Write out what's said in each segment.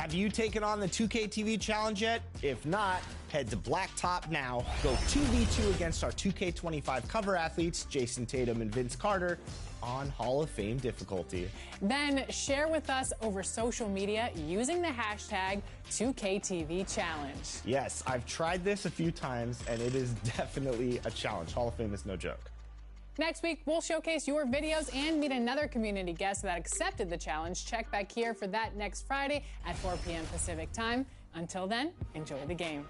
Have you taken on the 2K TV challenge yet? If not, head to Blacktop now. Go 2v2 against our 2K25 cover athletes, Jason Tatum and Vince Carter, on Hall of Fame difficulty. Then share with us over social media using the hashtag 2KTVChallenge. Yes, I've tried this a few times, and it is definitely a challenge. Hall of Fame is no joke. Next week, we'll showcase your videos and meet another community guest that accepted the challenge. Check back here for that next Friday at 4 p.m. Pacific time. Until then, enjoy the game.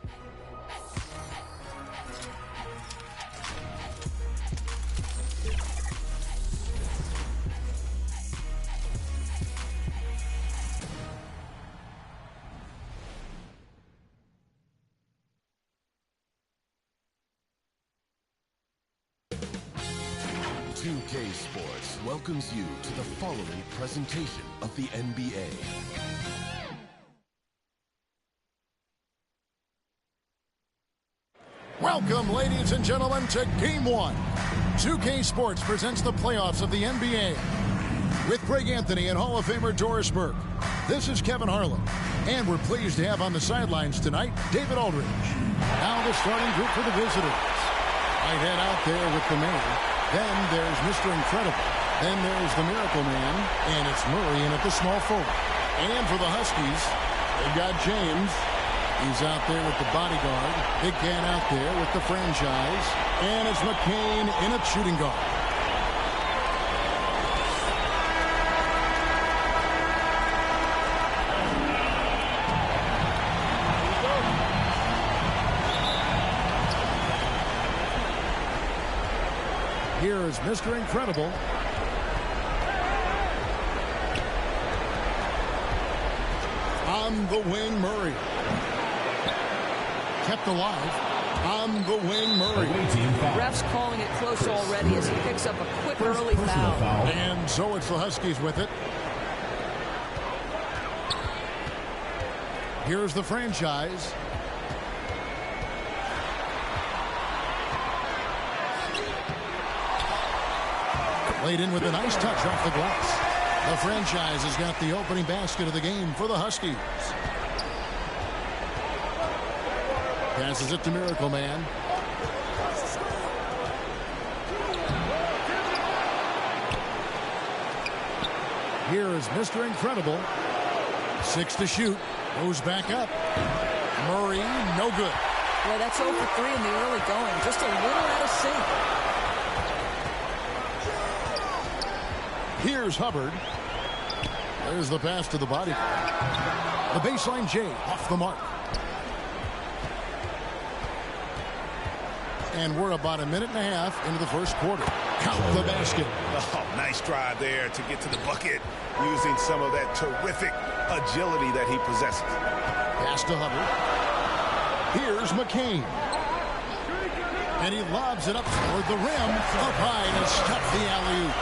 UK Sports welcomes you to the following presentation of the NBA. Welcome, ladies and gentlemen, to Game 1. 2K Sports presents the playoffs of the NBA. With Greg Anthony and Hall of Famer Doris Burke, this is Kevin Harlan. And we're pleased to have on the sidelines tonight, David Aldridge. Now the starting group for the visitors. Right head out there with the man. Then there's Mr. Incredible. Then there's the Miracle Man. And it's Murray in at the small forward. And for the Huskies, they've got James. He's out there with the bodyguard. Big Cat out there with the franchise. And it's McCain in at shooting guard. Here is Mr. Incredible. On the wing, Murray. Kept alive. On the wing, Murray. Refs calling it close already as he picks up a quick early foul. And so it's the Huskies with it. Here's the franchise. Laid in with a nice touch off the glass. The franchise has got the opening basket of the game for the Huskies. Passes it to Miracle Man. Here is Mr. Incredible. 6 to shoot. Goes back up. Murray, no good. Well, that's 0 for 3 in the early going. Just a little out of sync. Here's Hubbard. There's the pass to the body. The baseline J off the mark. And we're about a minute and a half into the first quarter. Count the basket. Oh, nice drive there to get to the bucket using some of that terrific agility that he possesses. Pass to Hubbard. Here's McCain. And he lobs it up toward the rim. Up high and stuffed the alley-oop.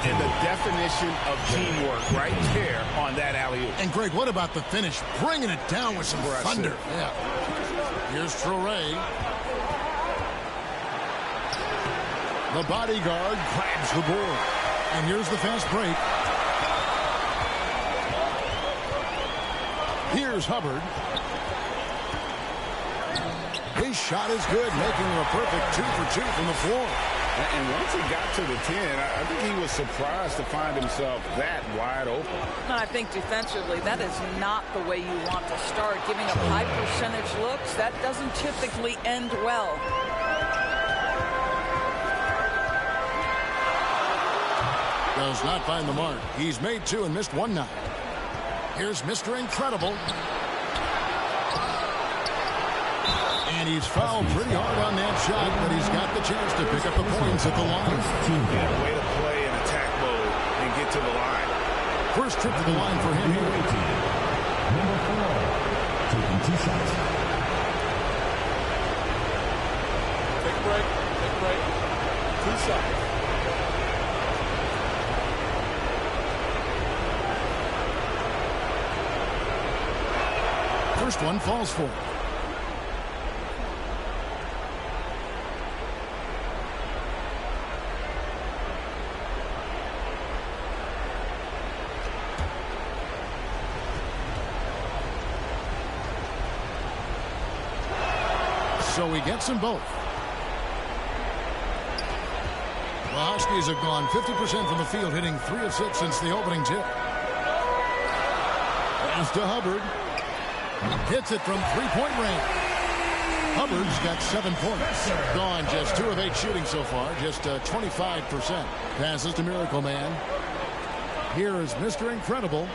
And the definition of teamwork right there on that alley-oop. And Greg, what about the finish? Bringing it down with some thunder. Yeah. Here's Traoré. The bodyguard grabs the board. And here's the fast break. Here's Hubbard. His shot is good, making him a perfect 2 for 2 from the floor. And once he got to the 10, I think he was surprised to find himself that wide open. I think defensively, that is not the way you want to start. Giving up high percentage looks, that doesn't typically end well. Does not find the mark. He's made 2 and missed 1 now. Here's Mr. Incredible. And he's fouled pretty hard on that shot, but he's got the chance to pick up the points at the line. Way to play in attack mode and get to the line. First trip to the line for him here. Number 4, taking 2 shots. Big break, big break. 2 shots. First one falls for him. so he gets them both. The Huskies have gone 50% from the field, hitting 3 of 6 since the opening tip. Pass to Hubbard. Hits it from three-point range. Hubbard's got 7 points. Gone just 2 of 8 shooting so far, just 25%. Passes to Miracle Man. Here is Mr. Incredible.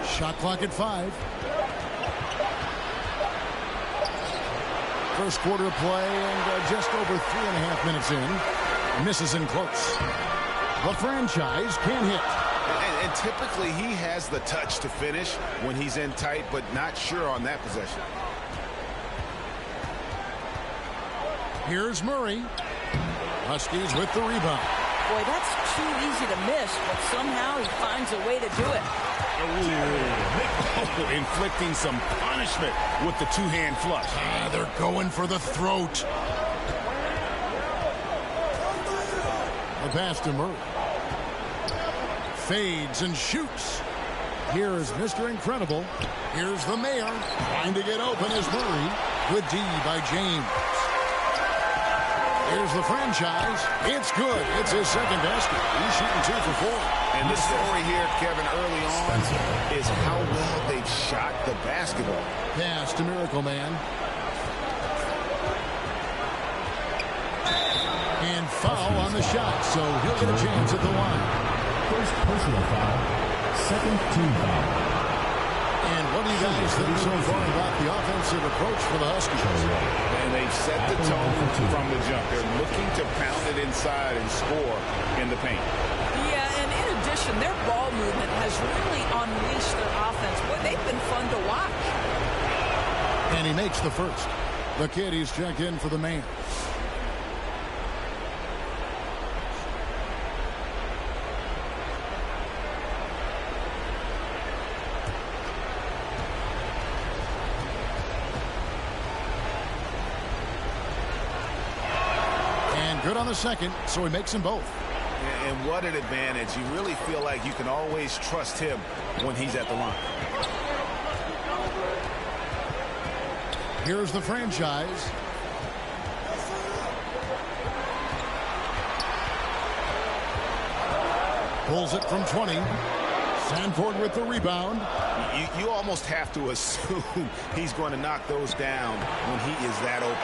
Shot clock at 5. First quarter play and just over 3.5 minutes in. Misses in close. The franchise can hit. And typically he has the touch to finish when he's in tight, but not sure on that possession. Here's Murray. Huskies with the rebound. Boy, that's too easy to miss, but somehow he finds a way to do it. Ooh. Inflicting some punishment with the two-hand flush. They're going for the throat. The pass to Murray. Fades and shoots. Here is Mr. Incredible. Here's the mayor. Trying to get open is Murray. Good D by James. Here's the franchise. It's good. It's his second basket. He's shooting 2 for 4. And the story here, Kevin, early on is how well they've shot the basketball. Pass to Miracle Man. And foul on the shot, so he'll get a chance at the line. First personal foul. Second team foul. And what do you guys think so far about the offensive approach for the Huskies? And they've set the tone from the jump. They're looking to pound it inside and score in the paint. Yeah, and in addition, their ball movement has really unleashed their offense. Boy, they've been fun to watch. And he makes the first. The kiddies check in for the man. Good on the second, so he makes them both. And what an advantage. You really feel like you can always trust him when he's at the line. Here's the franchise. Pulls it from 20. Sanford with the rebound. You almost have to assume he's going to knock those down when he is that open.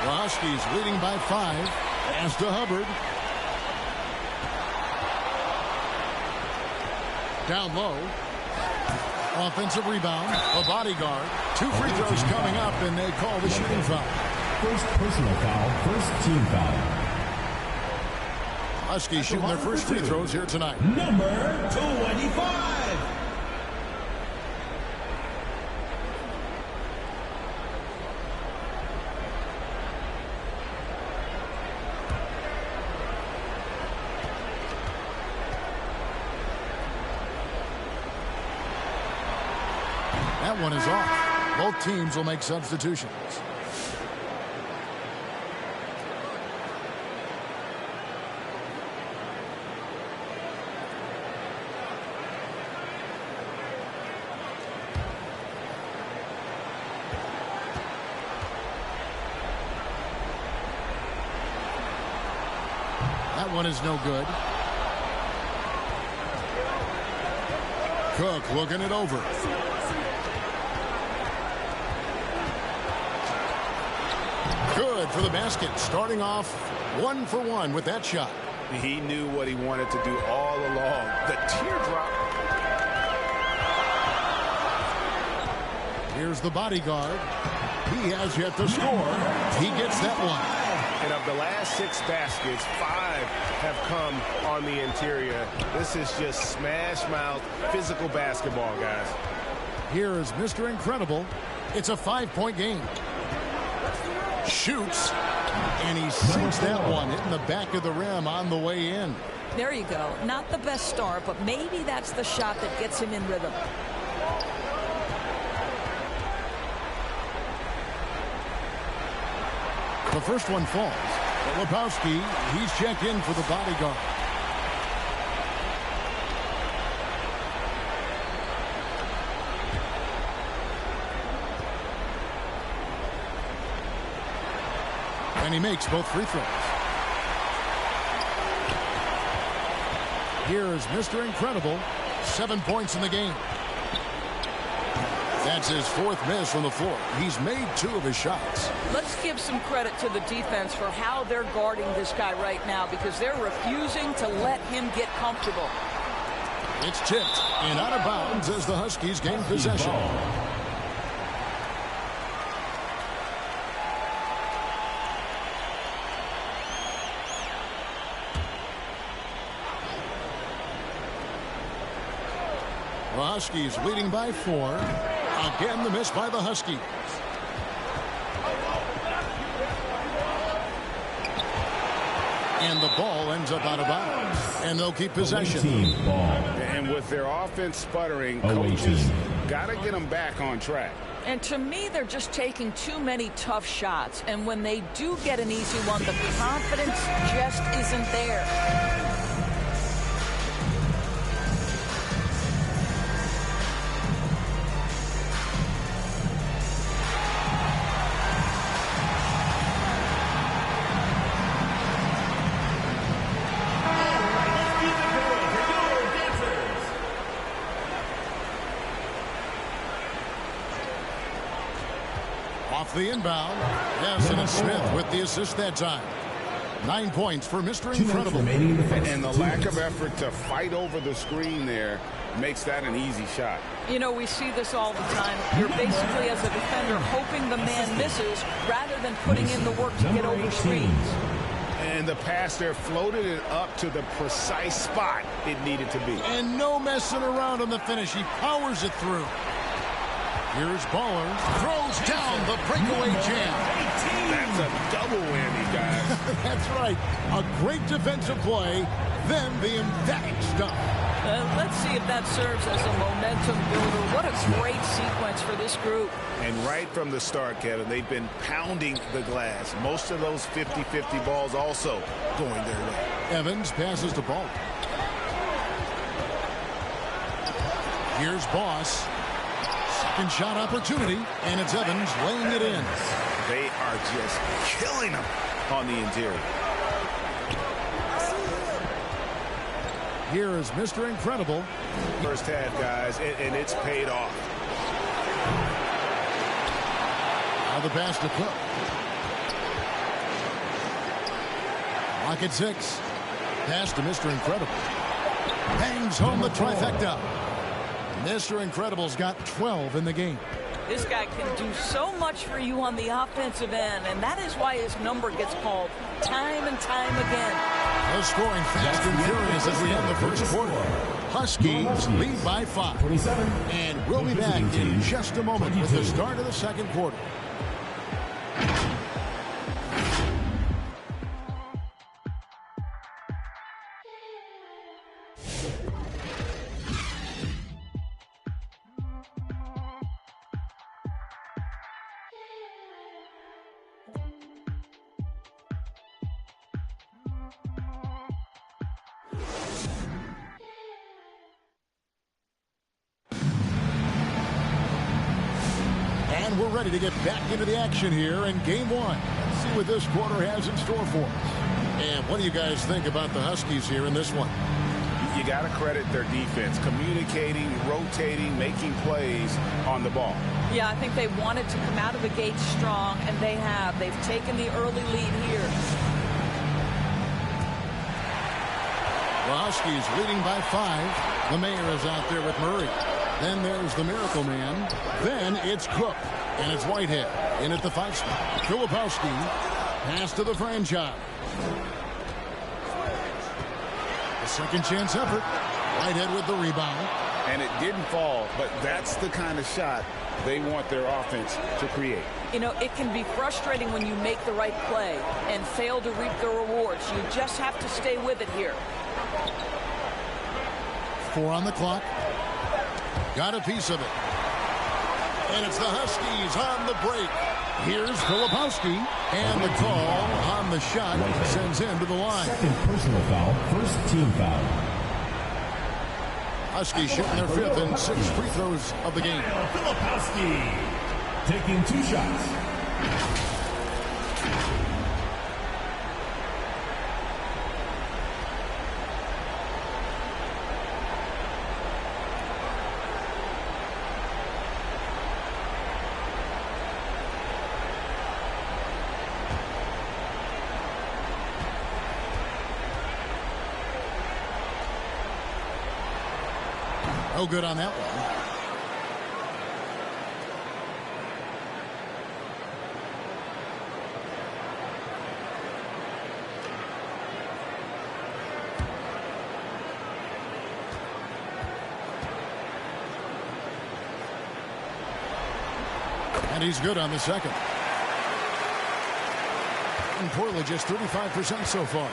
The Huskies leading by 5. Pass to Hubbard. Down low. Offensive rebound. A bodyguard. 2 free throws coming up, and they call the shooting foul. First personal foul. First team foul. Huskies shooting their first free throws here tonight. Number 25. That one is off. Both teams will make substitutions. That one is no good. Cook looking it over. Good for the basket, starting off 1 for 1 with that shot. He knew what he wanted to do all along. The teardrop. Here's the bodyguard. He has yet to score. He gets that one. And of the last 6 baskets, 5 have come on the interior. This is just smash mouth physical basketball, guys. Here is Mr. Incredible. It's a 5-point game. Shoots, and he sinks that one, hitting the back of the rim on the way in. There you go. Not the best start, but maybe that's the shot that gets him in rhythm. The first one falls. But Lebowski, he's checked in for the bodyguard. And he makes both free throws. Here's Mr. Incredible. 7 points in the game. That's his 4th miss from the floor. He's made 2 of his shots. Let's give some credit to the defense for how they're guarding this guy right now, because they're refusing to let him get comfortable. It's tipped and out of bounds as the Huskies gain possession. The Huskies leading by 4. Again, the miss by the Huskies. And the ball ends up out of bounds. And they'll keep possession. And with their offense sputtering, coaches got to get them back on track. And to me, they're just taking too many tough shots. And when they do get an easy one, the confidence just isn't there. Off the inbound. Yes, and it's Smith with the assist that time. 9 points for Mr. Incredible. And the lack of effort to fight over the screen there makes that an easy shot. You know, we see this all the time. You're basically, as a defender, hoping the man misses rather than putting in the work to get over screens. And the pass there floated it up to the precise spot it needed to be. And no messing around on the finish. He powers it through. Here's Baller. Throws down the breakaway jam. That's a double whammy, guys. That's right. A great defensive play, then the emphatic stop. Let's see if that serves as a momentum builder. What a great sequence for this group. And right from the start, Kevin, they've been pounding the glass. Most of those 50-50 balls also going their way. Evans passes the ball. Here's Boss. Second shot opportunity, and it's Evans laying it in. They are just killing them on the interior. Here is Mr. Incredible. First half, guys, and it's paid off. Now the pass to Cook. Lock at 6. Pass to Mr. Incredible. Bangs home the trifecta. Mr. Incredible's got 12 in the game. This guy can do so much for you on the offensive end, and that is why his number gets called time and time again. They're scoring fast and furious as we end the first quarter. Huskies lead by 5. And we'll be back in just a moment with the start of the second quarter. And we're ready to get back into the action here in game 1. Let's see what this quarter has in store for us. And what do you guys think about the Huskies here in this one? You got to credit their defense, communicating, rotating, making plays on the ball. Yeah, I think they wanted to come out of the gate strong, and they have. They've taken the early lead here. The Huskies leading by 5. The Mayor is out there with Murray. Then there's the Miracle Man. Then it's Cook. And it's Whitehead in at the 5 spot. Filipowski. Pass to the franchise. A second chance effort. Whitehead with the rebound. And it didn't fall, but that's the kind of shot they want their offense to create. You know, it can be frustrating when you make the right play and fail to reap the rewards. You just have to stay with it here. 4 on the clock. Got a piece of it. And it's the Huskies on the break. Here's Filipowski. And the call on the shot sends him to the line. Second personal foul, first team foul. Huskies shooting their 5th and 6th free throws of the game. Filipowski taking 2 shots. No good on that one. And he's good on the second. And Portland just 35% so far.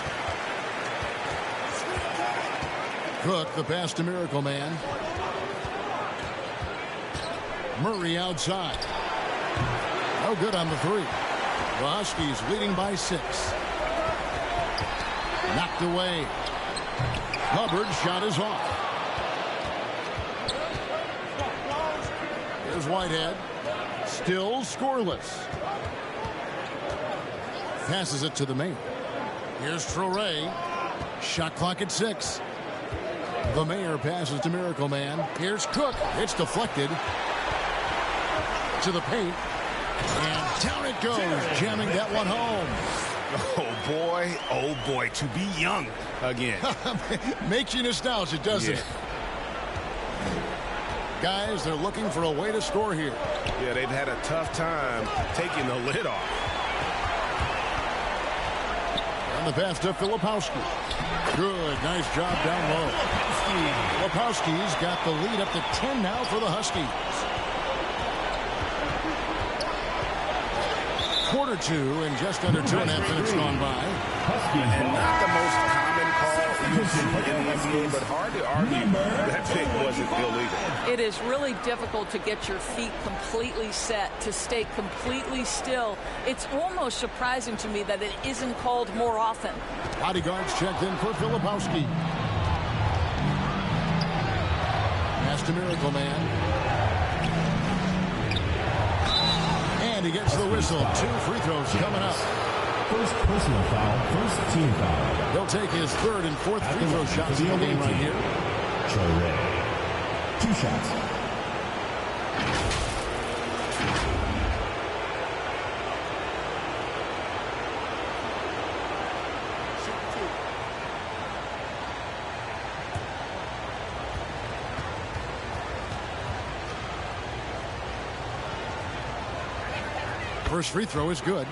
Cook, the pass to Miracle Man. Murray outside. No good on the three. The Huskies leading by 6. Knocked away. Hubbard's shot is off. Here's Whitehead. Still scoreless. Passes it to the main. Here's Traoré. Shot clock at 6. The Mayor passes to Miracle Man. Here's Cook. It's deflected to the paint. And down it goes, jamming that one home. Oh boy, to be young again. Makes you nostalgic, doesn't it? Guys, they're looking for a way to score here. Yeah, they've had a tough time taking the lid off. And the pass to Filipowski. Good, nice job down low. Filipowski's got the lead up to 10 now for the Huskies. Quarter 2 and just under 2.5 minutes gone by. And not the most common call you see in the NBA, but hard to argue that pick wasn't illegal. It is really difficult to get your feet completely set, to stay completely still. It's almost surprising to me that it isn't called more often. Bodyguards checked in for Filipowski. Pass to Miracle Man. And he gets the whistle. 2 free throws coming up. First personal foul, first team foul. He'll take his 3rd and 4th free throw shots in the game right here. Traoré. 2 shots. First free throw is good.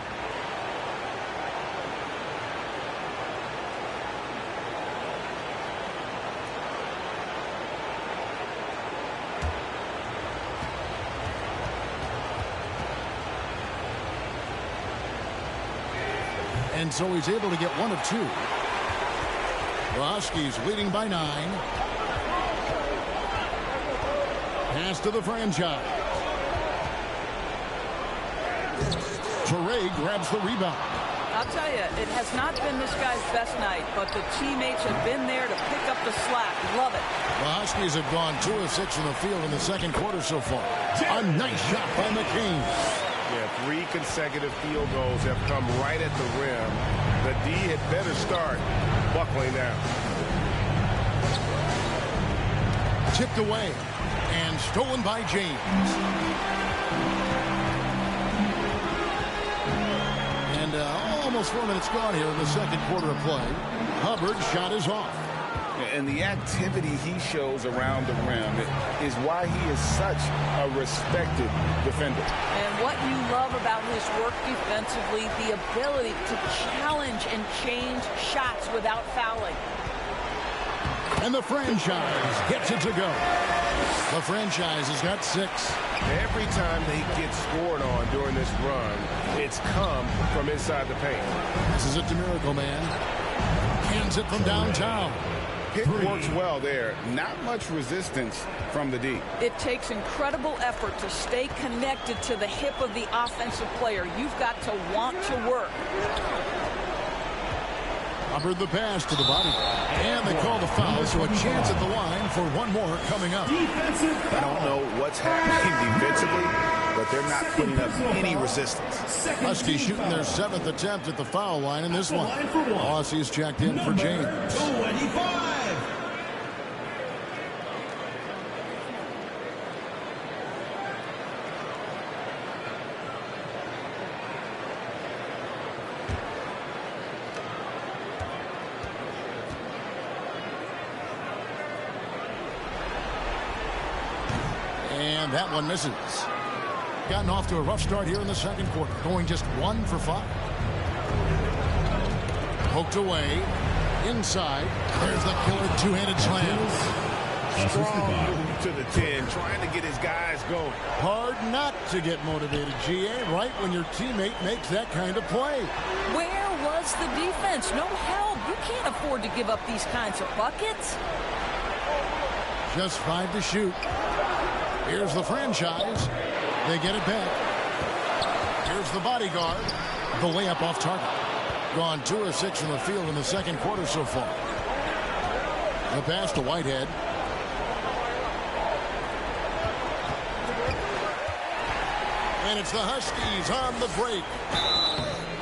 And so he's able to get 1 of 2. The Huskies leading by 9. Pass to the franchise. Traoré grabs the rebound. I'll tell you, it has not been this guy's best night, but the teammates have been there to pick up the slack. Love it. The Huskies have gone 2 of 6 from the field in the second quarter so far. A nice shot by McCain. Yeah, 3 consecutive field goals have come right at the rim. The D had better start buckling down. Tipped away and stolen by James. And almost 4 minutes gone here in the second quarter of play. Hubbard's shot is off. And the activity he shows around the rim is why he is such a respected defender. And what you love about his work defensively, the ability to challenge and change shots without fouling. And the franchise gets it to go. The franchise has got 6. Every time they get scored on during this run, it's come from inside the paint. This is it to Miracle Man. Hands it from downtown. Pick works well there. Not much resistance from the D. It takes incredible effort to stay connected to the hip of the offensive player. You've got to want to work. Hubbard the pass to the body. And they call the foul, so a chance at the line for 1 more coming up. I don't know what's happening defensively, but they're not putting up any resistance. Huskies shooting their 7th attempt at the foul line in this one. Aussies checked in for James. 25. And that one misses. Gotten off to a rough start here in the second quarter, going just 1 for 5. Poked away. Inside. There's the killer two-handed slam. Strong move to the 10, trying to get his guys going. Hard not to get motivated, GA, right when your teammate makes that kind of play. Where was the defense? No help. You can't afford to give up these kinds of buckets. Just 5 to shoot. Here's the franchise. They get it back. Here's the bodyguard. The layup off target. Gone 2 of 6 from the field in the second quarter so far. The pass to Whitehead. And it's the Huskies on the break.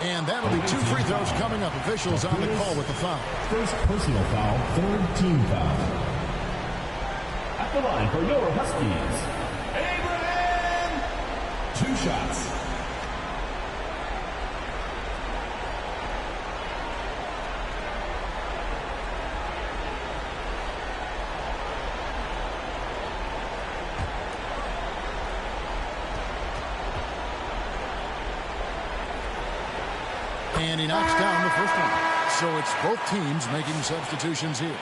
And that'll be 2 free throws coming up. Officials on the call with the foul. First personal foul, third team foul. At the line for your Huskies, Abraham. 2 shots. And he knocks down the first one. So it's both teams making substitutions here.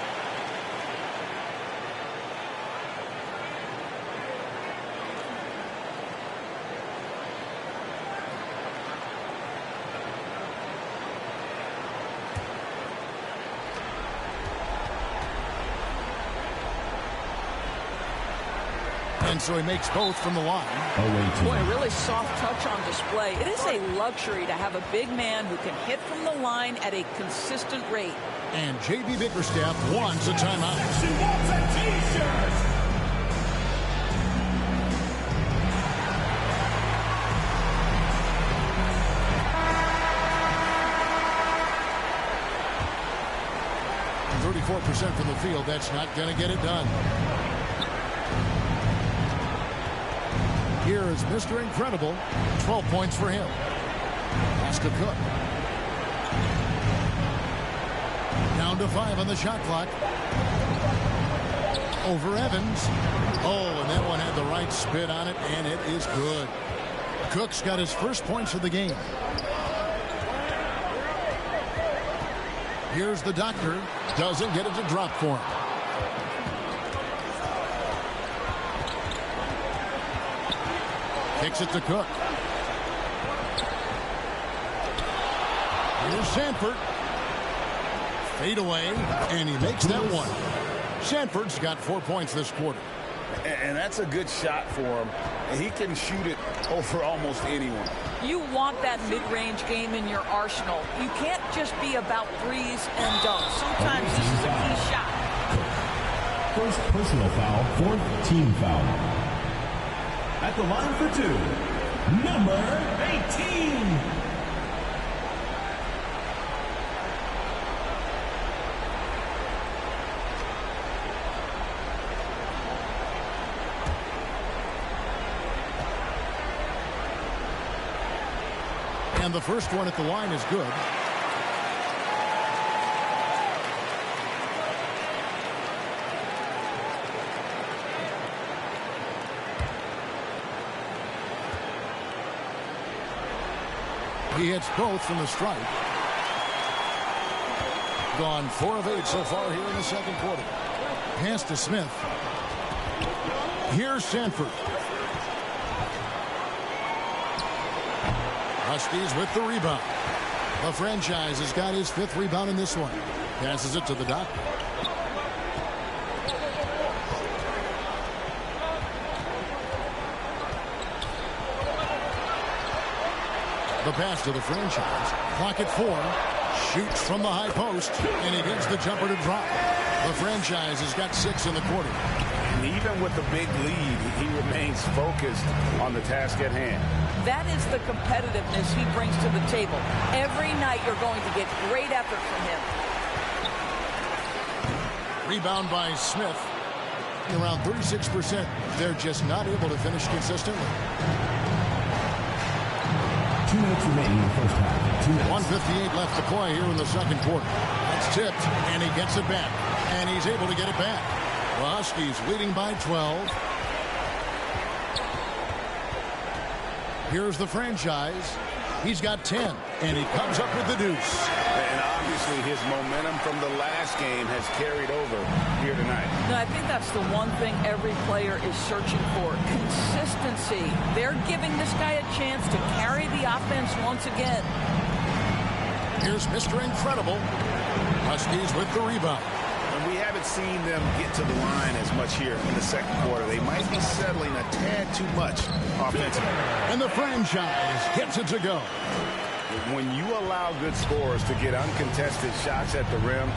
And so he makes both from the line. Boy, a really soft touch on display. It is a luxury to have a big man who can hit from the line at a consistent rate. And J.B. Bickerstaff wants a timeout. She wants a T-shirt. .34% from the field. That's not going to get it done. Here is Mr. Incredible. 12 points for him. Pass to Cook. Down to 5 on the shot clock. Over Evans. Oh, and that one had the right spin on it, and it is good. Cook's got his first points of the game. Here's the doctor. Doesn't get it to drop for him. Kicks it to Cook. Here's Sanford. Fade away, and he makes that one. Sanford's got 4 points this quarter. And that's a good shot for him. He can shoot it over almost anyone. You want that mid-range game in your arsenal. You can't just be about threes and dunks. Sometimes this is a key shot. First personal foul, fourth team foul. At the line for 2, number 18. And the first one at the line is good. He hits both from the stripe. Gone 4 of 8 so far here in the second quarter. Pass to Smith. Here's Sanford. Huskies with the rebound. The franchise has got his 5th rebound in this one. Passes it to the doctor. The pass to the franchise. Clock at 4. Shoots from the high post. And he gets the jumper to drop. The franchise has got 6 in the quarter. And even with the big lead, he remains focused on the task at hand. That is the competitiveness he brings to the table. Every night you're going to get great effort from him. Rebound by Smith. Around 36%. They're just not able to finish consistently. 2 minutes remaining in the first half. 2 minutes. 1:58 left to play here in the second quarter. It's tipped, and he gets it back. And he's able to get it back. The Huskies leading by 12. Here's the franchise. He's got 10, and he comes up with the deuce. And obviously his momentum from the last game has carried over here tonight. No, I think that's the one thing every player is searching for. Consistency. They're giving this guy a chance to carry the offense once again. Here's Mr. Incredible. Huskies with the rebound. And we haven't seen them get to the line as much here in the second quarter. They might be settling a tad too much offensively. And the franchise gets it to go. When you allow good scorers to get uncontested shots at the rim,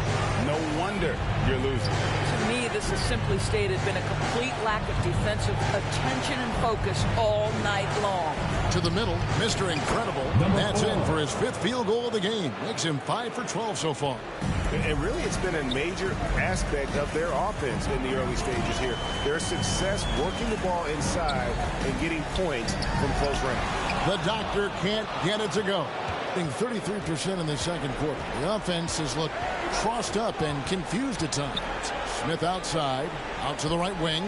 no wonder you're losing. To me, this has simply stated been a complete lack of defensive attention and focus all night long. To the middle, Mr. Incredible. That's in for his 5th field goal of the game. Makes him 5 for 12 so far. And really, it's been a major aspect of their offense in the early stages here. Their success working the ball inside and getting points from close range. The doctor can't get it to go. 33% in the second quarter. The offense has looked crossed up and confused at times. Smith outside, out to the right wing.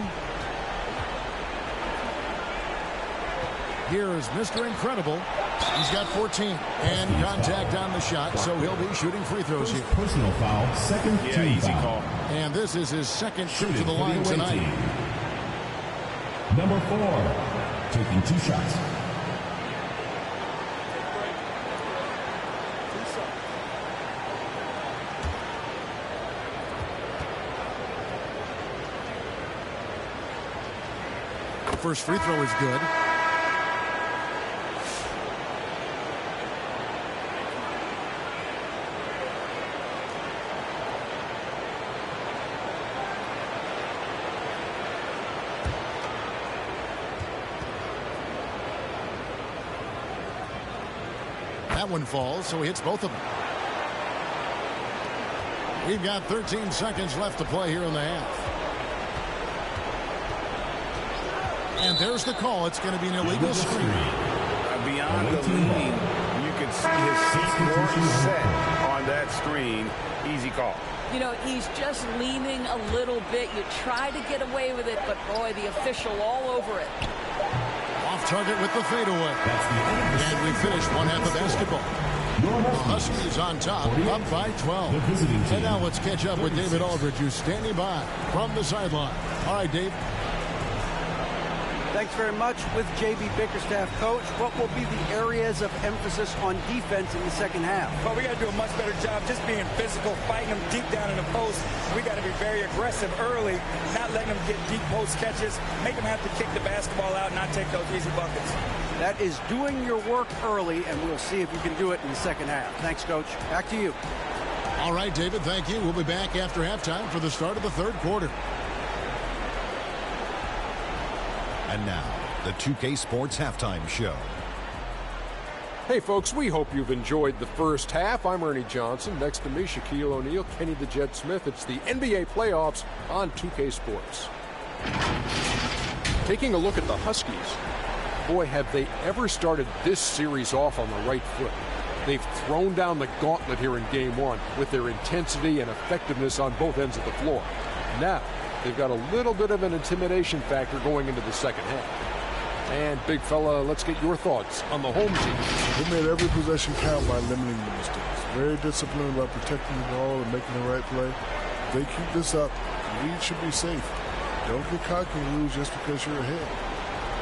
Here is Mr. Incredible. He's got 14 and contact on the shot, so he'll be shooting free throws here. Personal foul, second team easy foul. call. And this is his second trip to the line tonight. Number 4, taking 2 shots. First free throw is good. That one falls, so he hits both of them. We've got 13 seconds left to play here in the half. And there's the call. It's going to be an illegal screen. Beyond the lead, you can see his feet more set on that screen. Easy call. You know, he's just leaning a little bit. You try to get away with it, but boy, the official all over it. Off target with the fadeaway. And we finish one half of basketball. The Huskies on top, up by 12. And now let's catch up with David Aldridge, who's standing by from the sideline. All right, Dave. Thanks very much. With J.B. Bickerstaff, coach, what will be the areas of emphasis on defense in the second half? Well, we got to do a much better job just being physical, fighting them deep down in the post. We got to be very aggressive early, not letting them get deep post catches, make them have to kick the basketball out, not take those easy buckets. That is doing your work early, and we'll see if you can do it in the second half. Thanks, Coach. Back to you. All right, David, thank you. We'll be back after halftime for the start of the third quarter. And now, the 2K Sports Halftime Show. Hey, folks, we hope you've enjoyed the first half. I'm Ernie Johnson. Next to me, Shaquille O'Neal, Kenny the Jet Smith. It's the NBA playoffs on 2K Sports. Taking a look at the Huskies. Boy, have they ever started this series off on the right foot. They've thrown down the gauntlet here in Game 1 with their intensity and effectiveness on both ends of the floor. Now, they've got a little bit of an intimidation factor going into the second half. And, big fella, let's get your thoughts on the home team. They made every possession count by limiting the mistakes. Very disciplined about protecting the ball and making the right play. If they keep this up, the lead should be safe. Don't get cocky and lose just because you're ahead.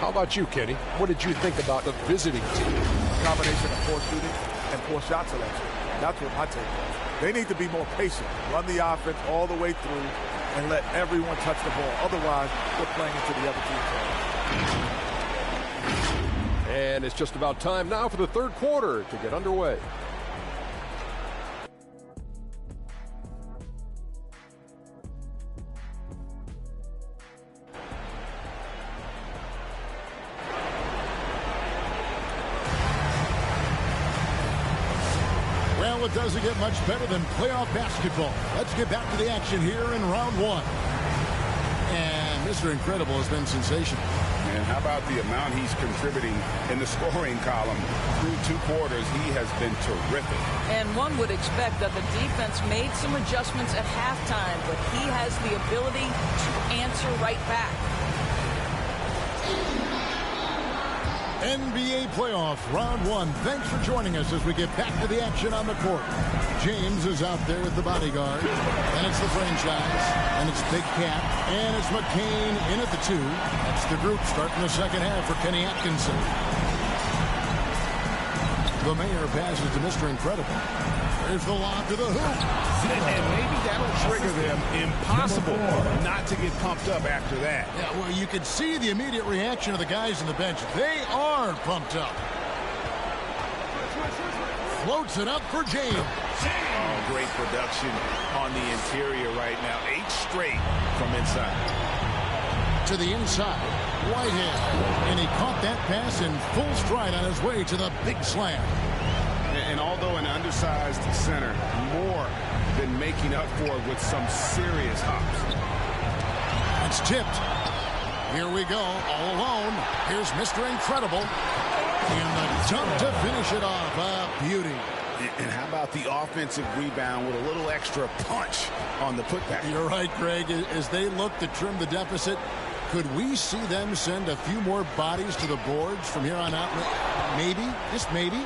How about you, Kenny? What did you think about the visiting team? A combination of poor shooting and poor shot selection. That's what my take was. They need to be more patient, run the offense all the way through, and let everyone touch the ball. Otherwise, we're playing into the other team's hands. And it's just about time now for the third quarter to get underway. Well, it doesn't get much better than playoff basketball. Let's get back to the action here in round one. And Mr. Incredible has been sensational. And how about the amount he's contributing in the scoring column? Through two quarters, he has been terrific. And one would expect that the defense made some adjustments at halftime, but he has the ability to answer right back. NBA playoff round one. Thanks for joining us as we get back to the action on the court. James is out there with the bodyguard, and it's the franchise, and it's Big Cat, and it's McCain in at the 2. That's the group starting the second half for Kenny Atkinson. The mayor passes to Mr. Incredible. There's the lob to the hoop. And maybe that'll trigger them. Impossible not to get pumped up after that. Yeah, well, you could see the immediate reaction of the guys on the bench. They are pumped up. Floats it up for James. Oh, great production on the interior right now. 8 straight from inside. To the inside, Whitehead. And he caught that pass in full stride on his way to the big slam. And although an undersized center, more than making up for it with some serious hops. It's tipped. Here we go, all alone. Here's Mr. Incredible. And the dunk to finish it off. A beauty. And how about the offensive rebound with a little extra punch on the putback? You're right, Greg. As they look to trim the deficit, could we see them send a few more bodies to the boards from here on out? Maybe, just maybe.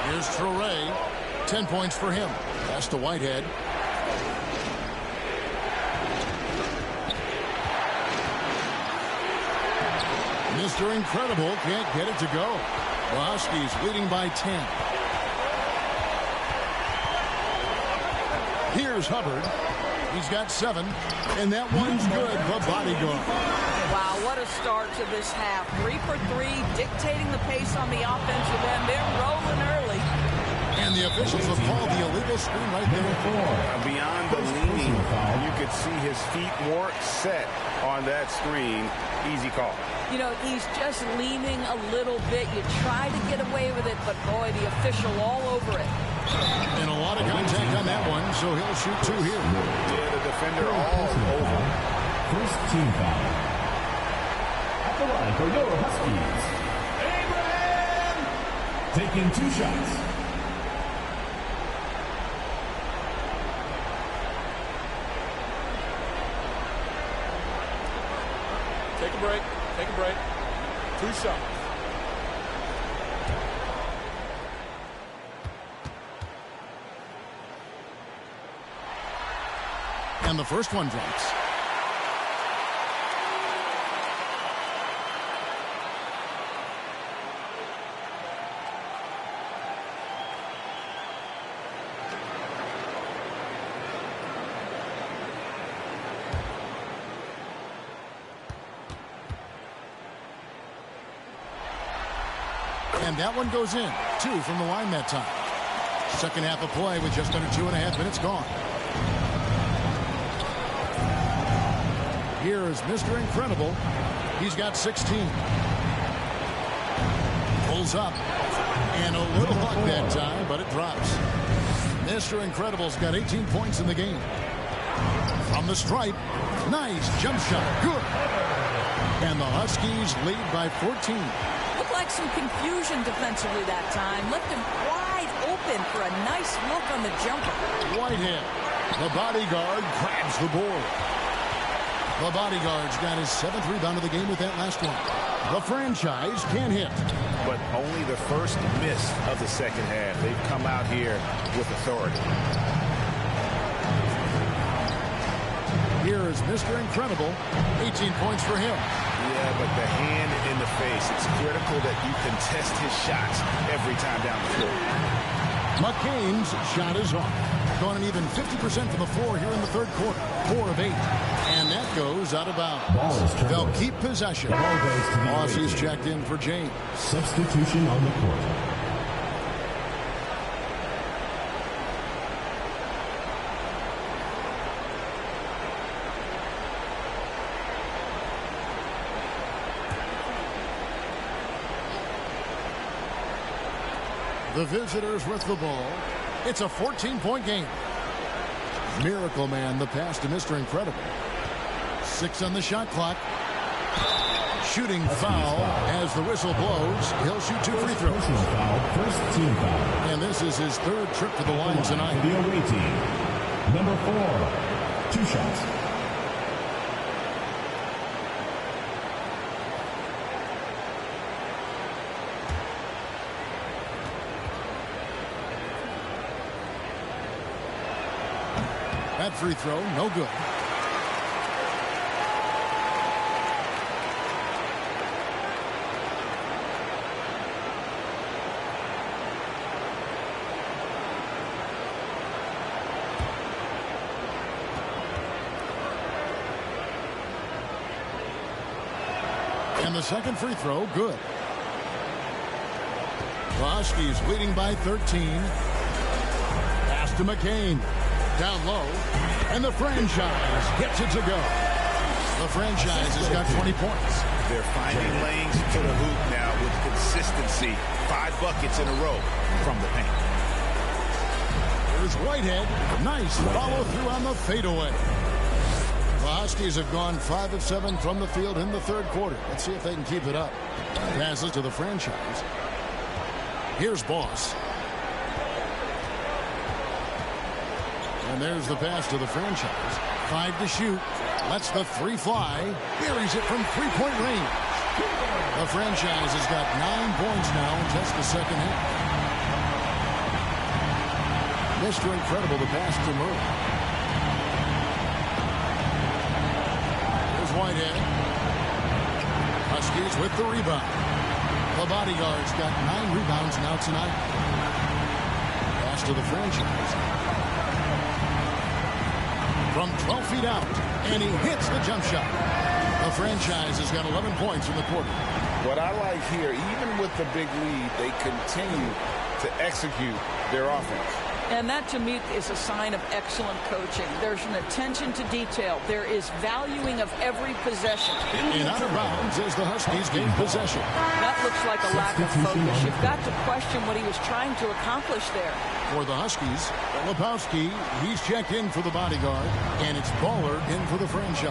Here's Traore. 10 points for him. Pass to Whitehead. Mr. Incredible can't get it to go. The Huskies leading by 10. Here's Hubbard. He's got 7. And that one's good. The bodyguard. Wow, what a start to this half. 3 for 3, dictating the pace on the offensive end. They're rolling early. And the officials have called the illegal screen right there. Beyond the leaning, you could see his feet more set on that screen. Easy call. You know, he's just leaning a little bit. You try to get away with it, but boy, the official all over it. And a lot of contact on that one, so he'll shoot 2 here. Yeah, the defender all over. First team foul. At the line for your Huskies, Abraham taking 2 shots. Take a break. Take a break. 2 shots. And the first one drops. And that one goes in. 2 from the line that time. Second half of play with just under 2.5 minutes gone. Here is Mr. Incredible. He's got 16. Pulls up. And a little luck that time, but it drops. Mr. Incredible's got 18 points in the game. From the stripe. Nice jump shot. Good. And the Huskies lead by 14. Looked like some confusion defensively that time. Left him wide open for a nice look on the jumper. Whitehead. The bodyguard grabs the board. The bodyguard's got his 7th rebound of the game with that last one. The franchise can't hit. But only the first miss of the second half. They've come out here with authority. Here is Mr. Incredible. 18 points for him. Yeah, but the hand in the face. It's critical that you contest his shots every time down the floor. McCain's shot is off. Going an even 50% from the floor here in the third quarter. 4 of 8. And that goes out of bounds. They'll keep possession. Aussies checked in for James. Substitution on the court. The visitors with the ball. It's a 14-point game. Miracle Man, the pass to Mr. Incredible. 6 on the shot clock. Shooting foul as the whistle blows. He'll shoot 2 free throws. First team foul. And this is his 3rd trip to the line tonight. The away team. Number 4. 2 shots. That free throw, no good. And the second free throw, good. The Huskies leading by 13. Pass to McCain. Down low. And the franchise gets it to go. The franchise has got 20 points. They're finding lanes to the hoop now with consistency. 5 buckets in a row from the paint. Here's Whitehead. Nice follow through on the fadeaway. The Huskies have gone 5 of 7 from the field in the third quarter. Let's see if they can keep it up. Passes to the franchise. Here's Boss. And there's the pass to the franchise. 5 to shoot. Lets the 3 fly. Buries it from three-point range. The franchise has got 9 points now in just the second half. Mr. Incredible, the pass to Murray. Here's Whitehead. Huskies with the rebound. The bodyguard's got 9 rebounds now tonight. Pass to the franchise. From 12 feet out, and he hits the jump shot. The franchise has got 11 points in the quarter. What I like here, even with the big lead, they continue to execute their offense. And that, to me, is a sign of excellent coaching. There's an attention to detail. There is valuing of every possession. And out of bounds as the Huskies gain possession. That looks like a lack of focus. You've got to question what he was trying to accomplish there. For the Huskies, Filipowski, he's checked in for the bodyguard, and it's Baller in for the franchise.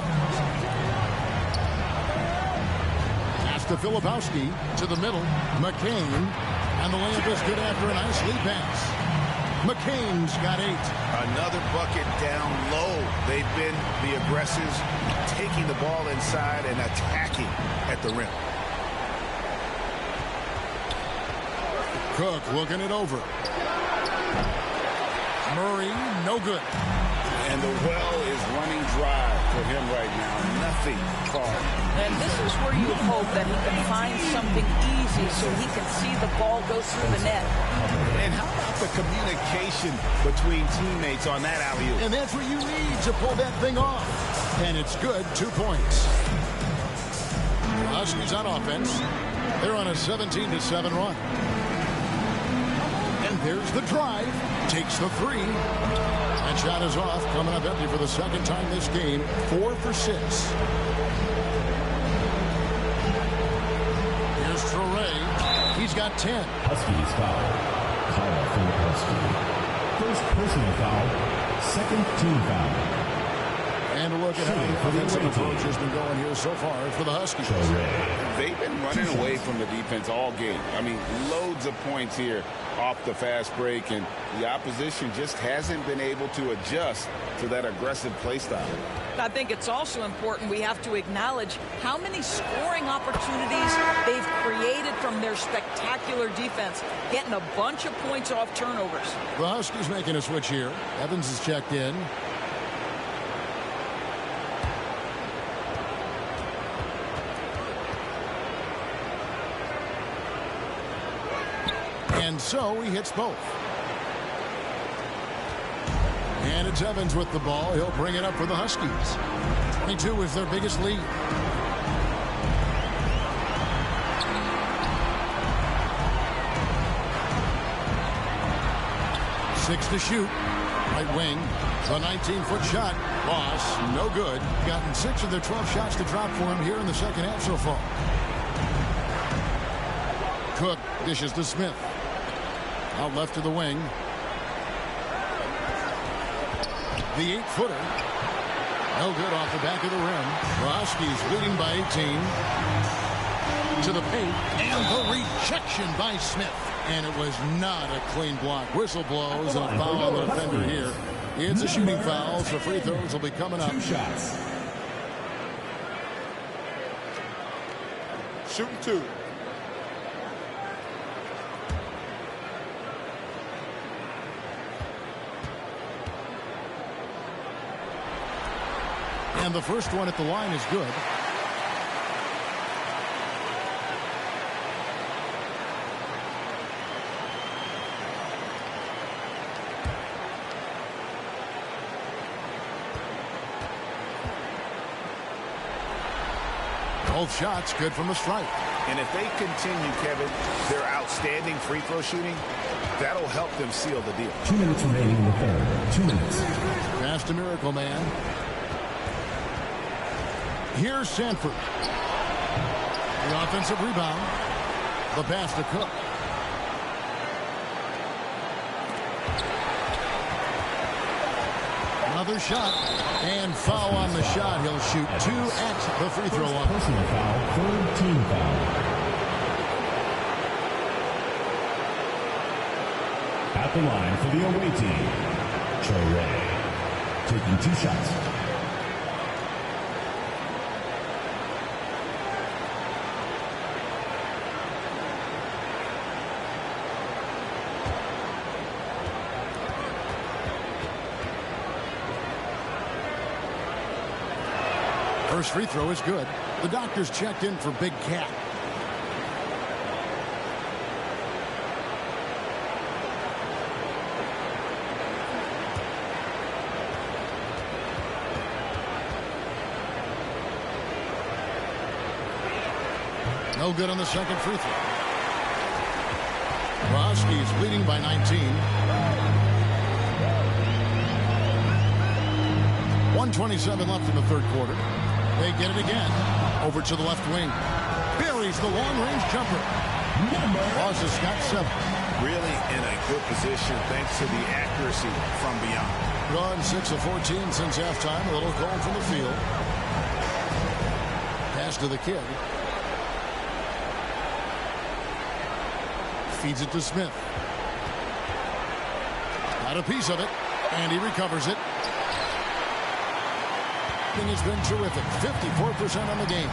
Pass to Filipowski, to the middle, McCain, and the layup is good after a nice lead pass. McCain's got 8. Another bucket down low. They've been the aggressors, taking the ball inside and attacking at the rim. Cook looking it over. Murray, no good. And the well is running dry for him right now. Nothing called. And this is where you hope that he can find something easy so he can see the ball go through the net. And how about the communication between teammates on that alley-oop? And that's what you need to pull that thing off. And it's good, 2 points. Huskies on offense. They're on a 17-7 run. And there's the drive. Takes the 3. That shot is off, coming up empty for the second time this game. 4 for 6. Here's Traore. He's got 10. Huskies foul. Call for the Huskies. First personal foul. Second team foul. And a look at how the offensive approach has been going here so far for the Huskies. They've been running away from the defense all game. I mean, loads of points here off the fast break, and the opposition just hasn't been able to adjust to that aggressive play style. I think it's also important we have to acknowledge how many scoring opportunities they've created from their spectacular defense, getting a bunch of points off turnovers. The Huskies making a switch here. Evans is checked in. And so he hits both. And it's Evans with the ball. He'll bring it up for the Huskies. 22 is their biggest lead. Six to shoot. Right wing. The 19-foot shot. Loss. No good. Gotten 6 of their 12 shots to drop for him here in the second half so far. Cook dishes to Smith. Out left to the wing. The 8-footer. No good off the back of the rim. The Huskies leading by 18. To the paint. And the rejection by Smith. And it was not a clean block. Whistle blows and a foul on the defender here. It's a shooting foul, so free throws will be coming up. 2 shots. Shooting 2. And the first one at the line is good. Both shots good from the stripe. And if they continue, Kevin, their outstanding free throw shooting, that'll help them seal the deal. 2 minutes remaining in the third. 2 minutes. Pass to Miracle Man. Here's Sanford. The offensive rebound. The pass to Cook. Another shot. And foul on the shot. He'll shoot 2 at the free throw line. Personal foul, third team foul. At the line for the away team, Traore, taking 2 shots. First free throw is good. The doctors checked in for Big Cat. No good on the second free throw. HUSKIES leading by 19. 1:27 left in the third quarter. They get it again. Over to the left wing. Buries the long-range jumper. Ross has got 7. Really in a good position thanks to the accuracy from beyond. Gone 6 of 14 since halftime. A little cold from the field. Pass to the kid. Feeds it to Smith. Got a piece of it. And he recovers it. Has been terrific. 54% on the game.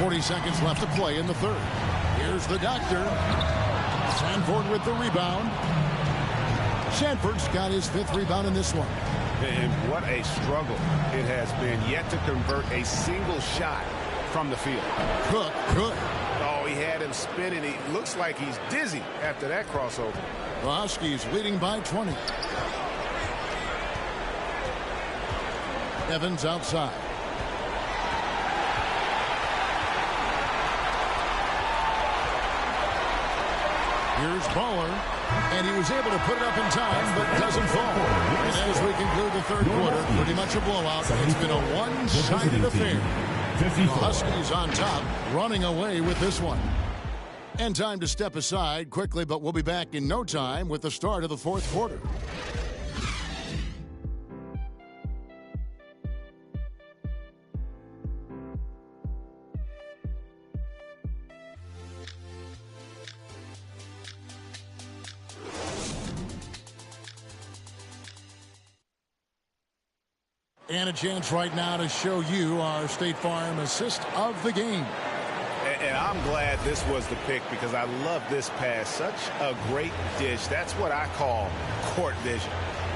40 seconds left to play in the third. Here's the doctor. Sanford with the rebound. Sanford's got his 5th rebound in this one. And what a struggle it has been yet to convert a single shot from the field. Cook, good. Oh, he had him spinning. He looks like he's dizzy after that crossover. The HUSKIES leading by 20. Evans outside. Here's Baller. And he was able to put it up in time, but doesn't fall. And as we conclude the third quarter, pretty much a blowout. It's been a one-sided affair. The HUSKIES on top, running away with this one. And time to step aside quickly, but we'll be back in no time with the start of the fourth quarter. And a chance right now to show you our State Farm assist of the game. And I'm glad this was the pick because I love this pass. Such a great dish. That's what I call court vision.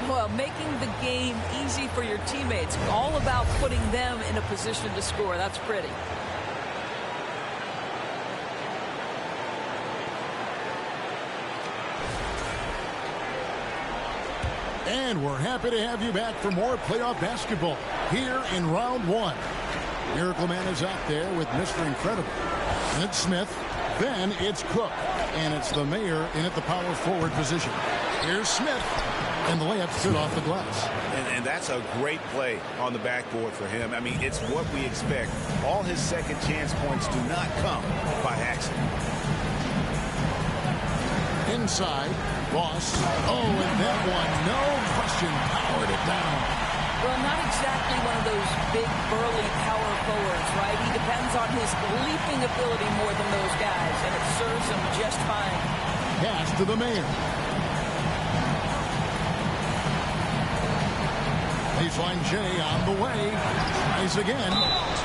Well, making the game easy for your teammates. All about putting them in a position to score. That's pretty. And we're happy to have you back for more playoff basketball here in round 1. Miracle Man is out there with Mr. Incredible. And it's Smith. Then it's Cook. And it's the mayor in at the power forward position. Here's Smith. And the layup stood off the glass. And that's a great play on the backboard for him. I mean, it's what we expect. All his second chance points do not come by accident. Inside, Ross. Oh, and that one, no question, powered it down. Well, not exactly one of those big, burly power forwards, right? He depends on his leaping ability more than those guys, and it serves him just fine. Pass to the mayor. Baseline Jay on the way. Tries again.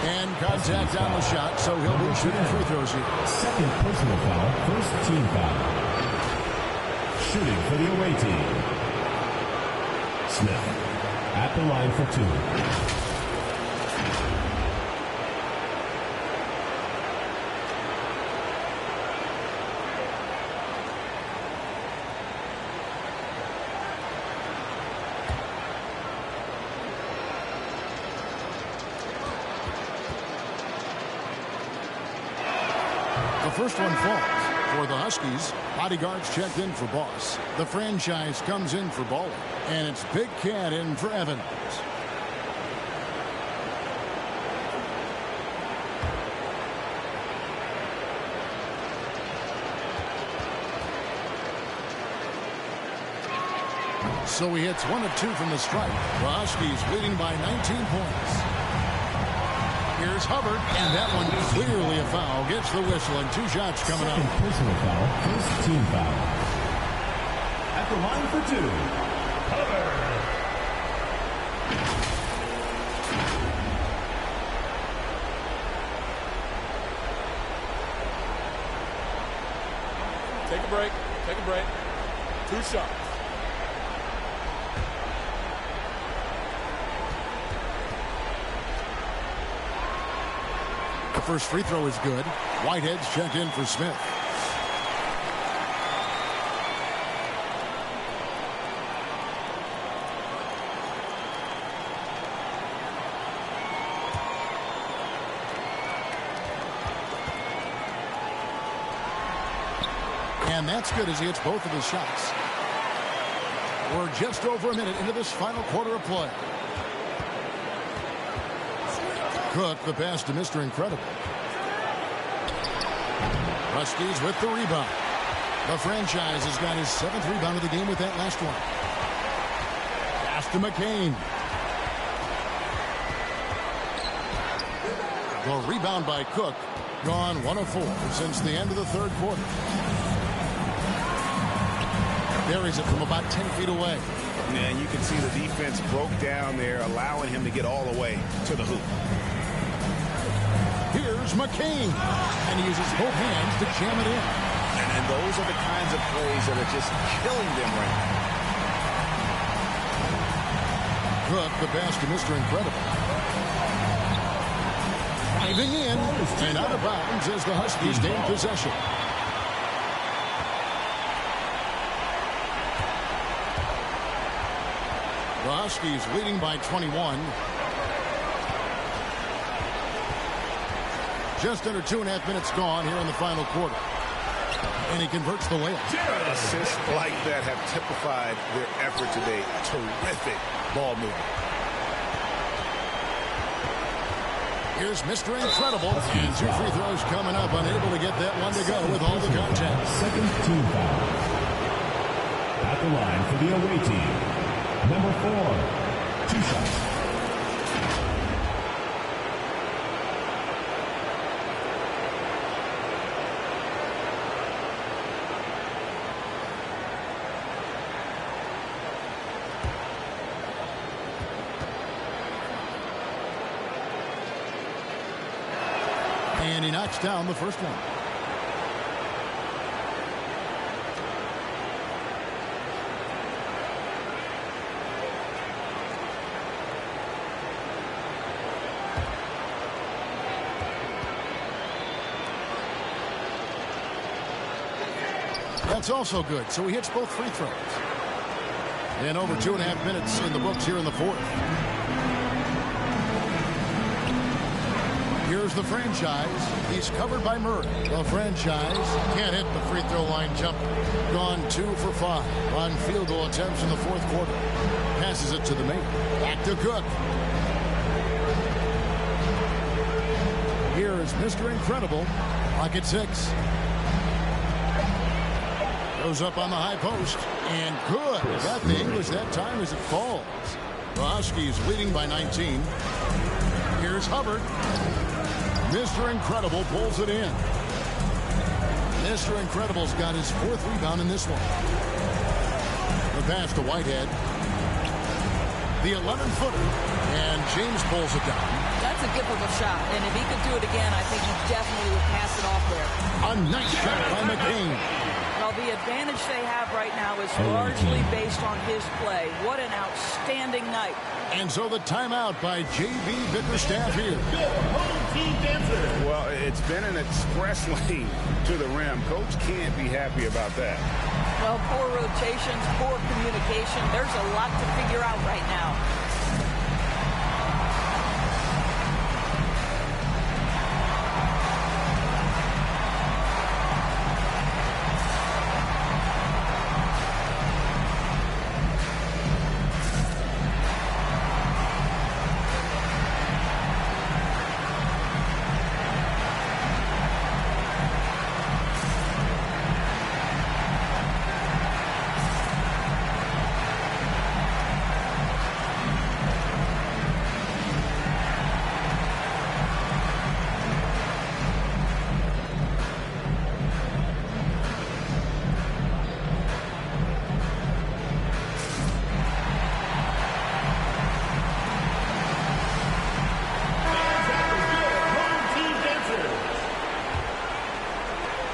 And contact on the shot, so he'll be shooting free throws here. Second personal foul, first team foul. Shooting for the away team. Smith at the line for 2. The first one falls. For the Huskies, bodyguards checked in for Boss. The franchise comes in for Baller. And it's Big Cat in for Evans. So he hits 1 of 2 from the strike. The Huskies leading by 19 points. Here's Hubbard, and that one clearly a foul. Gets the whistle, and 2 shots coming up. Second personal foul, first team foul. At the line for 2, Hubbard. Take a break. Take a break. 2 shots. The first free throw is good. Whitehead's checked in for Smith. And that's good as he hits both of his shots. We're just over a minute into this final quarter of play. Cook, the pass to Mr. Incredible. Huskies with the rebound. The franchise has got his 7th rebound of the game with that last one. Pass to McCain. The rebound by Cook. Gone 1 of 4 since the end of the 3rd quarter. Buries it from about 10 feet away. And you can see the defense broke down there, allowing him to get all the way to the hoop. Here's McCain, and he uses both hands to jam it in. And those are the kinds of plays that are just killing them right now. Cook, the pass to Mr. Incredible. Driving in, and out of bounds as the Huskies gain possession. The Huskies leading by 21. Just under 2.5 minutes gone here in the final quarter. And he converts the layup. Assists like that have typified their effort today. Terrific ball movement. Here's Mr. Incredible. And 2 free throws coming up. Unable to get that one to go with all the contact. Second team foul. At the line for the away team. Number 4, 2 shots. And he knocks down the first one. That's also good, so he hits both free throws. And over 2.5 minutes in the books here in the 4th. Here's the franchise. He's covered by Murray. The franchise can't hit the free throw line jumper. Gone 2 for 5 on field goal attempts in the 4th quarter. Passes it to the main. Back to Cook. Here is Mr. Incredible. Clock at 6. Goes up on the high post. And good. Got the English that time as it falls. The Huskies leading by 19. Here's Hubbard. Mr. Incredible pulls it in. Mr. Incredible's got his 4th rebound in this one. The pass to Whitehead. The 11-footer. And James pulls it down. That's a difficult shot. And if he could do it again, I think he definitely would pass it off there. A nice shot by McCain. Well, the advantage they have right now is largely based on his play. What an outstanding night. And so the timeout by J.B. Bickerstaff here. Well, it's been an express lane to the rim. Coach can't be happy about that. Well, poor rotations, poor communication. There's a lot to figure out right now.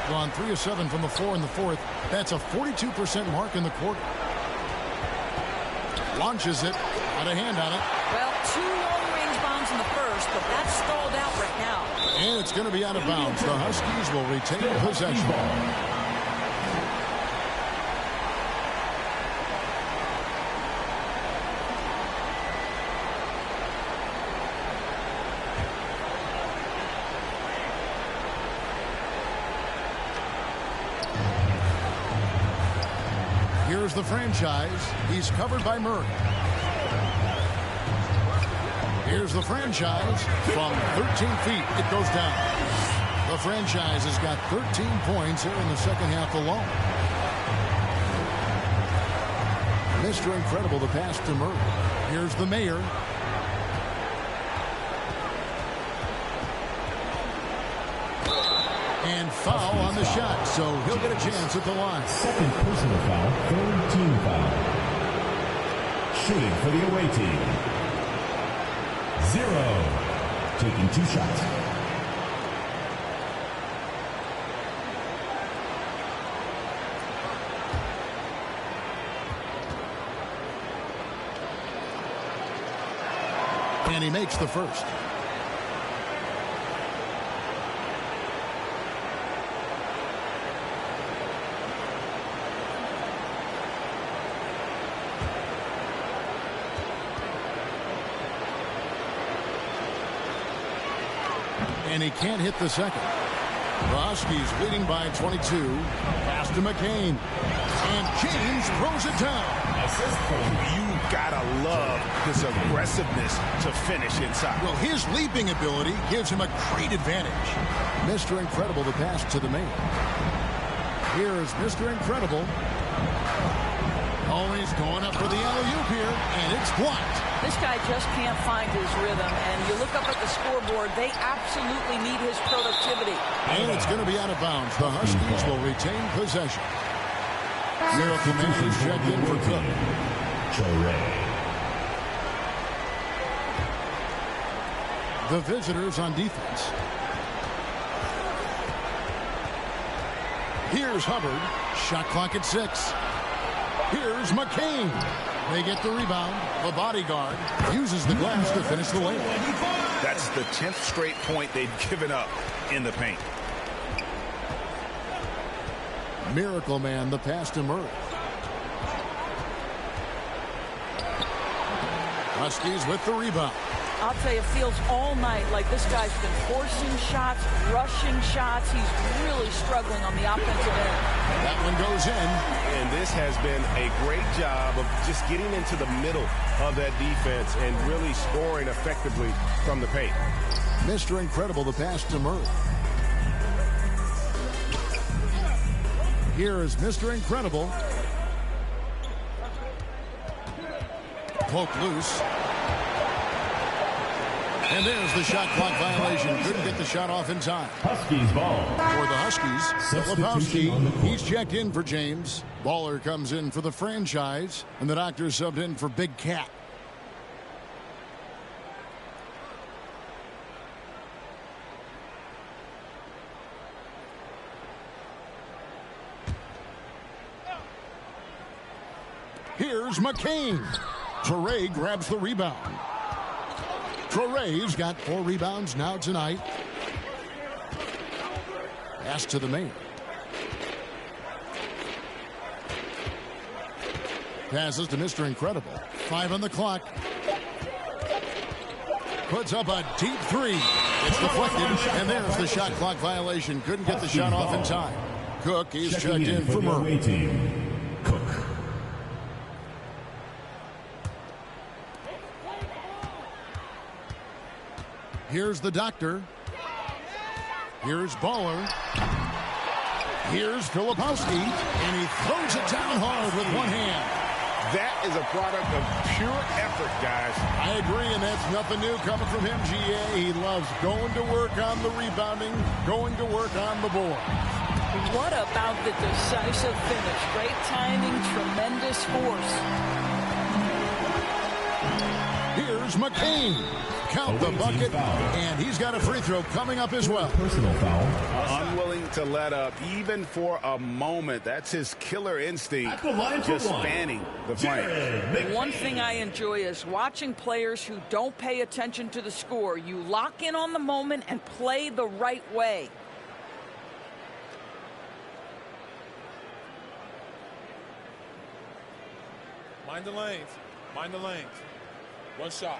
On 3 of 7 from the floor in the fourth. That's a 42% mark in the quarter. Launches it. Got a hand on it. Well, 2 long-range bombs in the first, but that's stalled out right now. And it's going to be out of bounds. The Huskies will retain possession. Here's the franchise. He's covered by Murray. Here's the franchise. From 13 feet, it goes down. The franchise has got 13 points here in the second half alone. Mr. Incredible, the pass to Murray. Here's the mayor. And foul on the shot, so he'll get a chance at the line. Second personal foul, third team foul. Shooting for the away team. 0. Taking 2 shots. And he makes the first. And he can't hit the second. The Huskies leading by 22. Pass to McCain. And James throws it down. You gotta love his aggressiveness to finish inside. Well, his leaping ability gives him a great advantage. Mr. Incredible, the pass to the main. Here is Mr. Incredible. Always going up for the alley-oop here, and it's blocked. This guy just can't find his rhythm, and you look up at the scoreboard, they absolutely need his productivity. And it's going to be out of bounds. The Huskies will retain possession. Miracle Man is checked in for Cook. The visitors on defense. Here's Hubbard. Shot clock at 6. Here's McCain. They get the rebound. The bodyguard uses the glass to finish the layup. That's the 10th straight point they've given up in the paint. Miracle Man, the pass to Murray. Huskies with the rebound. I'll tell you, it feels all night like this guy's been forcing shots, rushing shots. He's really struggling on the offensive end. That one goes in. And this has been a great job of just getting into the middle of that defense and really scoring effectively from the paint. Mr. Incredible, the pass to Murray. Here is Mr. Incredible. Poke loose. And there's the shot clock violation. Couldn't get the shot off in time. Huskies ball. For the Huskies, Lepowski, he's checked in for James. Baller comes in for the franchise, and the doctor subbed in for Big Cat. Here's McCain. Torrey grabs the rebound. Torrey's got 4 rebounds now tonight. Pass to the main. Passes to Mr. Incredible. 5 on the clock. Puts up a deep 3. It's deflected, and there's the shot clock violation. Couldn't get the shot off in time. Cook is checked in for Murray. Cook. Here's the doctor. Here's Baller. Here's Filipowski, and he throws it down hard with one hand. That is a product of pure effort, guys. I agree, and that's nothing new coming from him, GA. He loves going to work on the rebounding, going to work on the board. What about the decisive finish? Great timing, tremendous force. Here's McCain. Count the bucket, and he's got a free throw coming up as well. Personal foul. Unwilling to let up, even for a moment. That's his killer instinct, just spanning the flank. One thing I enjoy is watching players who don't pay attention to the score. You lock in on the moment and play the right way. Mind the lanes. Mind the lanes. One shot.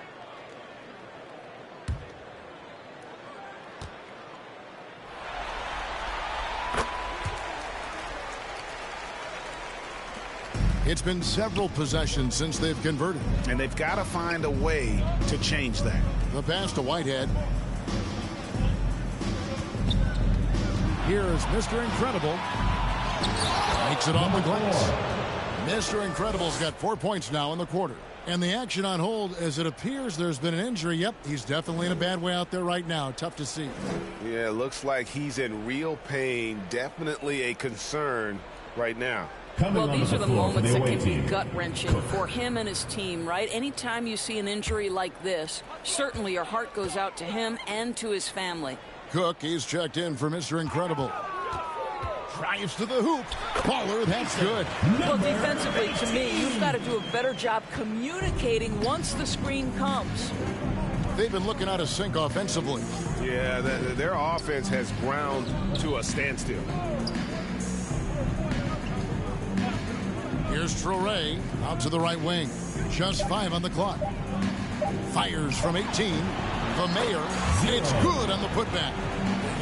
It's been several possessions since they've converted. And they've got to find a way to change that. The pass to Whitehead. Here's Mr. Incredible. Makes it on the glass. Mr. Incredible's got 4 points now in the quarter. And the action on hold, as it appears there's been an injury. Yep, he's definitely in a bad way out there right now. Tough to see. Yeah, it looks like he's in real pain. Definitely a concern right now. Well, these are the moments that can be gut-wrenching for him and his team, right? Anytime you see an injury like this, certainly your heart goes out to him and to his family. Cook, he's checked in for Mr. Incredible. Drives to the hoop. Baller, that's good. Well, defensively, to me, you've got to do a better job communicating once the screen comes. They've been looking out of sync offensively. Yeah, their offense has ground to a standstill. Here's Torrey out to the right wing. Just 5 on the clock. Fires from 18. The Mayor. It's good on the putback.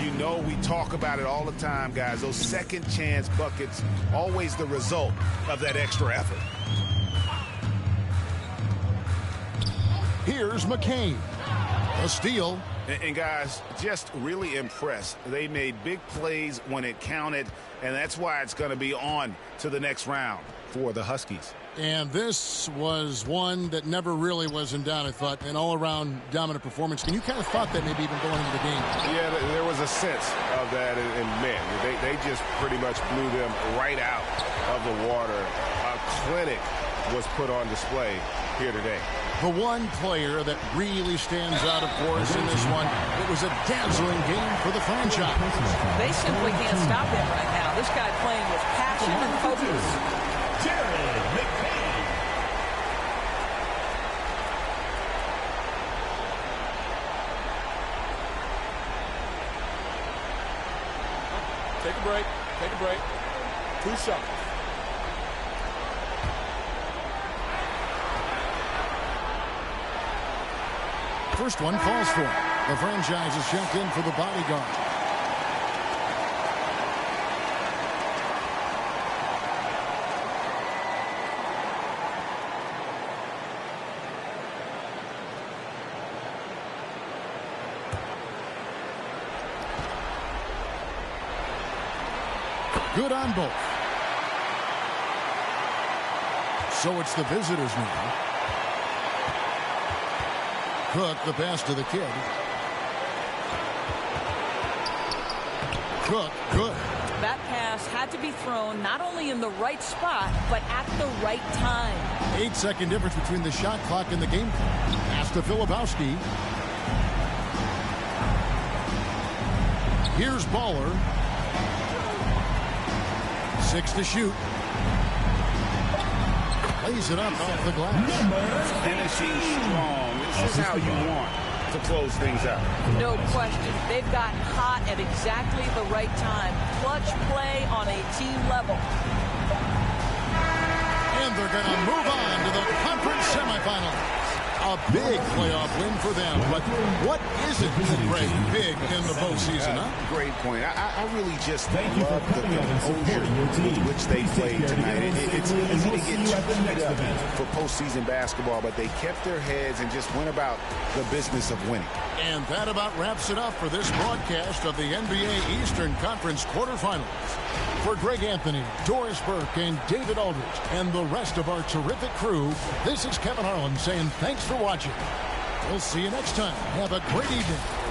You know we talk about it all the time, guys. Those second chance buckets, always the result of that extra effort. Here's McCain. A steal. And guys, just really impressed. They made big plays when it counted, and that's why it's going to be on to the next round for the Huskies. And this was one that never really was in doubt, I thought, an all-around dominant performance. And you kind of thought that maybe even going into the game. Yeah, there was a sense of that, and man, they just pretty much blew them right out of the water. A clinic was put on display here today. The one player that really stands out, of course, in this one, it was a dazzling game for the franchise. They simply can't stop him right now. This guy playing with passion and focus. Take a break. Take a break. 2 shots. First one falls for him. The franchise is checked in for the bodyguard. Good on both. So it's the visitors now. Cook, the pass to the kid. Cook, good. That pass had to be thrown not only in the right spot, but at the right time. 8-second difference between the shot clock and the game clock. Pass to Filipowski. Here's Baller. 6 to shoot. lays it up off the glass. Finishing strong. This is how you want to close things out. No question. They've gotten hot at exactly the right time. Clutch play on a team level. And they're going to move on to the conference semifinals. A big playoff win for them, but what isn't, Greg, big in the postseason, huh? Great point. I really just love the composure with which they played tonight. It's easy to get cheated up for postseason basketball, but they kept their heads and just went about the business of winning. And that about wraps it up for this broadcast of the NBA Eastern Conference quarterfinals. For Greg Anthony, Doris Burke, and David Aldridge, and the rest of our terrific crew, this is Kevin Harlan saying thanks for watching. We'll see you next time. Have a great evening.